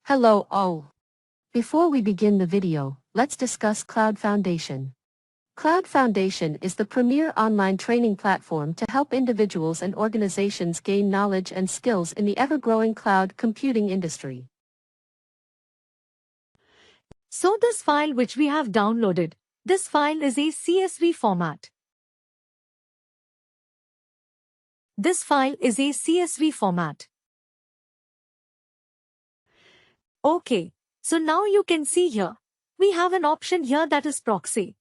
Hello all. Before we begin the video, let's discuss CloudFoundation. CloudFoundation is the premier online training platform to help individuals and organizations gain knowledge and skills in the ever-growing cloud computing industry. So this file which we have downloaded, this file is a CSV format. This file is a CSV format. Okay, so now you can see here, we have an option here that is proxy.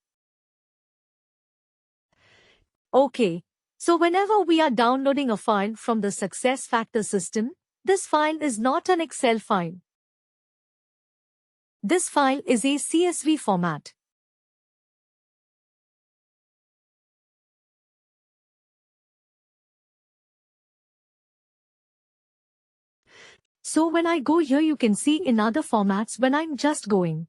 Okay, so whenever we are downloading a file from the SuccessFactors system, this file is not an Excel file. This file is a CSV format. So when I go here, you can see in other formats when I'm just going.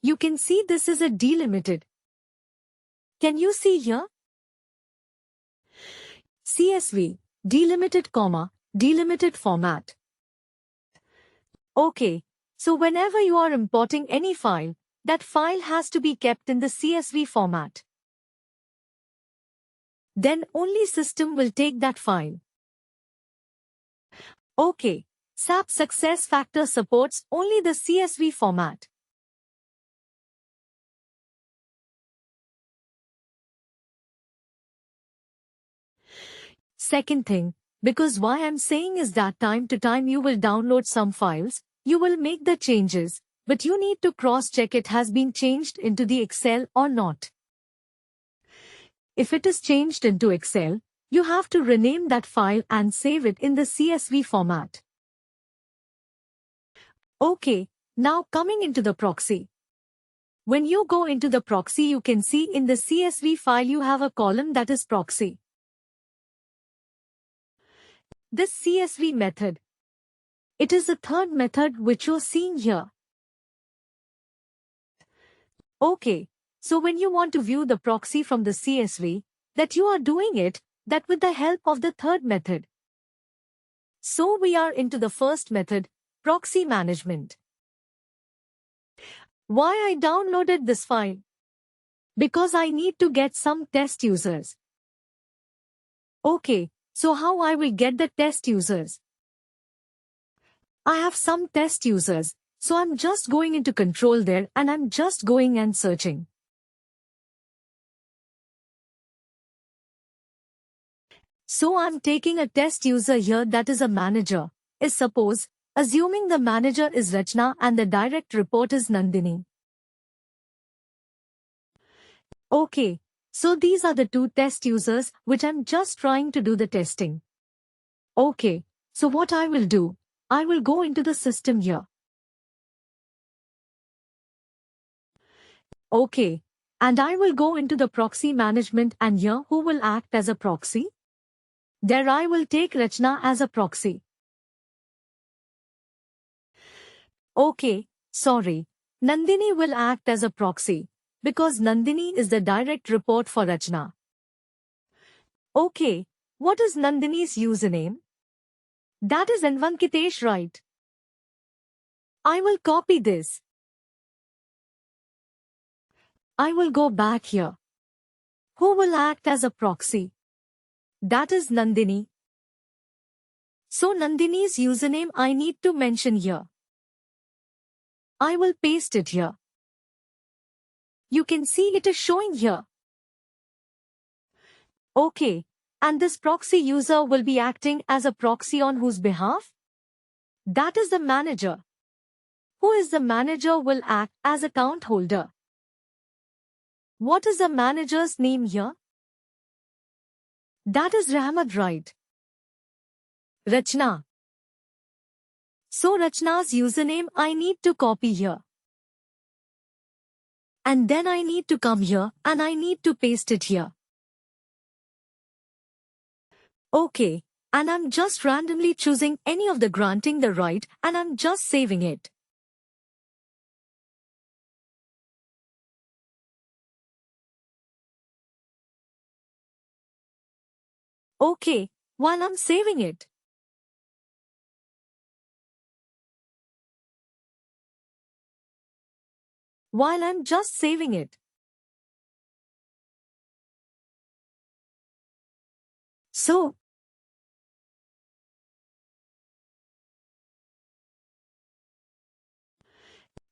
You can see this is a delimited. Can you see here? CSV, delimited comma, delimited format. Okay, so whenever you are importing any file, that file has to be kept in the CSV format. Then only system will take that file. Okay, SAP SuccessFactors supports only the CSV format. Second thing, because why I'm saying is that time to time you will download some files, you will make the changes, but you need to cross-check it has been changed into the Excel or not. If it is changed into Excel, you have to rename that file and save it in the CSV format. Okay, now coming into the proxy. When you go into the proxy, you can see in the CSV file you have a column that is proxy. This CSV method, it is the third method which you're seeing here. Okay, so when you want to view the proxy from the CSV, that you are doing it, that with the help of the third method. So we are into the first method, Proxy Management. Why I downloaded this file? Because I need to get some test users. Okay, so how I will get the test users? I have some test users, so I'm just going into control there and I'm just going and searching. So I'm taking a test user here that is a manager, is suppose, assuming the manager is Rachna and the direct report is Nandini. Okay, so these are the two test users which I'm just trying to do the testing. Okay, so what I will do, I will go into the system here. Okay, and I will go into the proxy management and here who will act as a proxy? There I will take Rachna as a proxy. Okay, sorry. Nandini will act as a proxy, because Nandini is the direct report for Rachna. Okay, what is Nandini's username? That is Anvankitesh, right? I will copy this. I will go back here. Who will act as a proxy? That is Nandini. So Nandini's username I need to mention here. I will paste it here. You can see it is showing here. Okay, and this proxy user will be acting as a proxy on whose behalf? That is the manager. Who is the manager will act as account holder. What is the manager's name here? That is Rahmat, right? Rachna. So Rachna's username I need to copy here. And then I need to come here and I need to paste it here. Okay, and I'm just randomly choosing any of the granting the right and I'm just saving it. Okay, while I'm saving it. while I'm just saving it. So,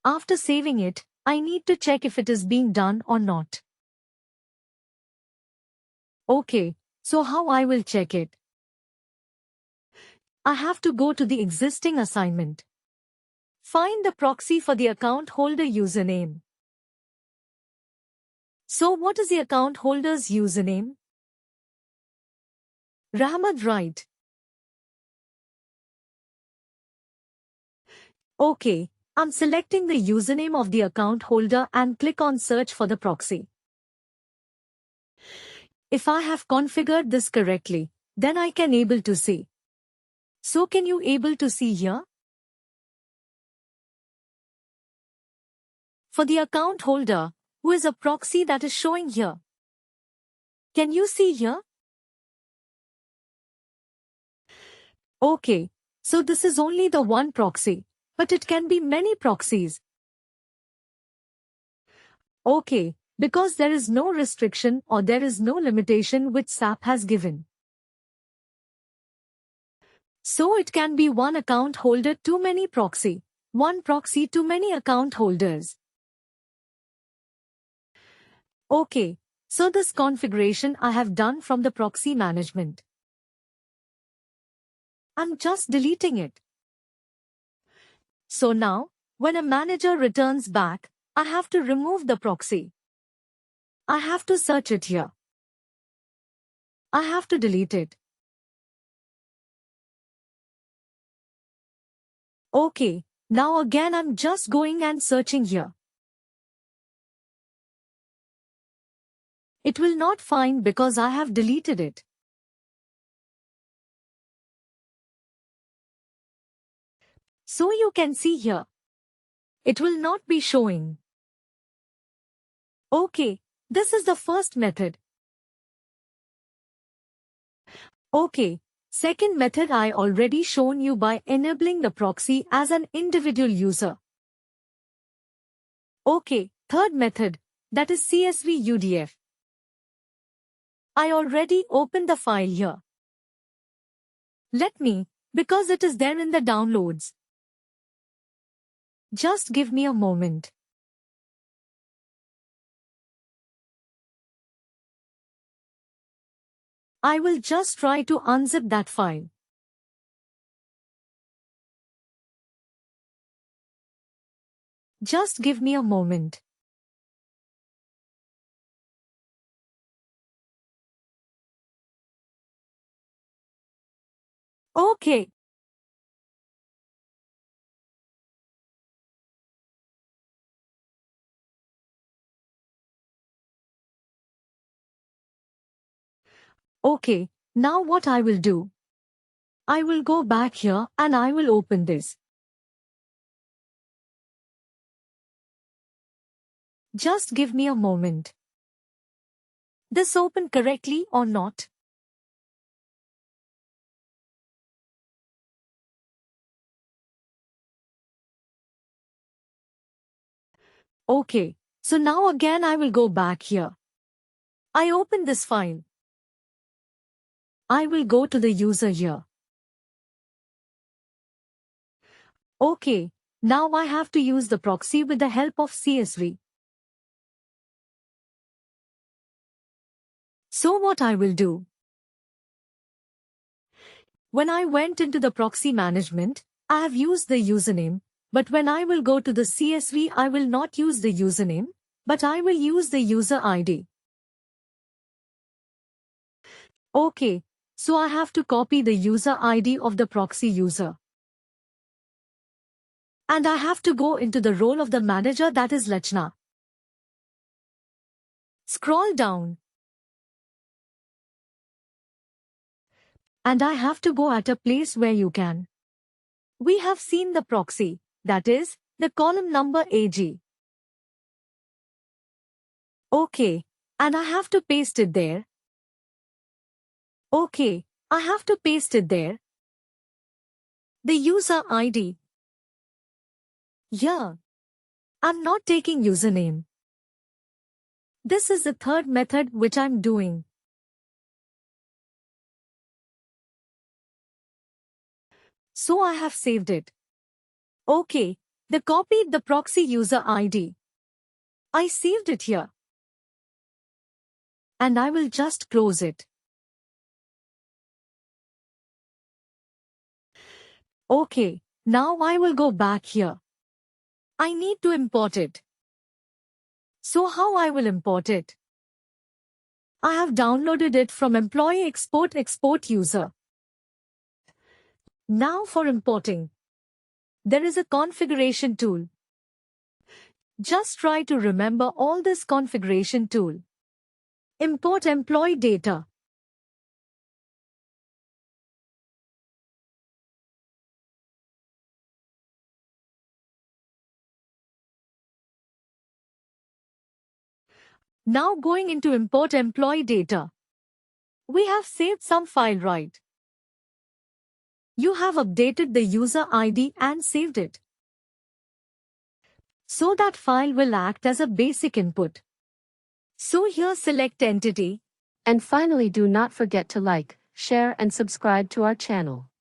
after saving it, I need to check if it is being done or not. Okay, so how I will check it? I have to go to the existing assignment. Find the proxy for the account holder username. So what is the account holder's username? Rahmad, right? Okay, I'm selecting the username of the account holder and click on search for the proxy. If I have configured this correctly, then I can able to see. So can you able to see here? For the account holder, who is a proxy that is showing here. Can you see here? Okay, so this is only the one proxy, but it can be many proxies. Okay, because there is no restriction or there is no limitation which SAP has given. So it can be one account holder too many proxy, one proxy too many account holders. Okay, so this configuration I have done from the proxy management. I'm just deleting it. So now, when a manager returns back, I have to remove the proxy. I have to search it here. I have to delete it. Okay, now again I'm just going and searching here. It will not find because I have deleted it. So you can see here. It will not be showing. Okay, this is the first method. Okay, second method I already shown you by enabling the proxy as an individual user. Okay, third method, that is CSV UDF. I already opened the file here. Let me, because it is there in the downloads. Just give me a moment. I will just try to unzip that file. Just give me a moment. Okay. Okay, now what I will do? I will go back here and I will open this. Just give me a moment. This open correctly or not? Okay, so now again I will go back here. I open this file. I will go to the user here. Okay, now I have to use the proxy with the help of CSV. So what I will do? When I went into the proxy management, I have used the username, but when I will go to the CSV, I will not use the username, but I will use the user ID. Okay, so I have to copy the user ID of the proxy user. And I have to go into the role of the manager, that is Lachna. Scroll down. And I have to go at a place where you can. We have seen the proxy, that is, the column number AG. Okay, and I have to paste it there. Okay, I have to paste it there. The user ID. Yeah. I'm not taking username. This is the third method which I'm doing. So I have saved it. Okay, they copied the proxy user ID. I saved it here. And I will just close it. Okay, now I will go back here. I need to import it. So how I will import it? I have downloaded it from employee export user. Now for importing. There is a configuration tool. Just try to remember all this configuration tool. Import employee data. Now going into import employee data. We have saved some file, right? You have updated the user ID and saved it. So that file will act as a basic input. So here select entity. And finally, do not forget to like, share and subscribe to our channel.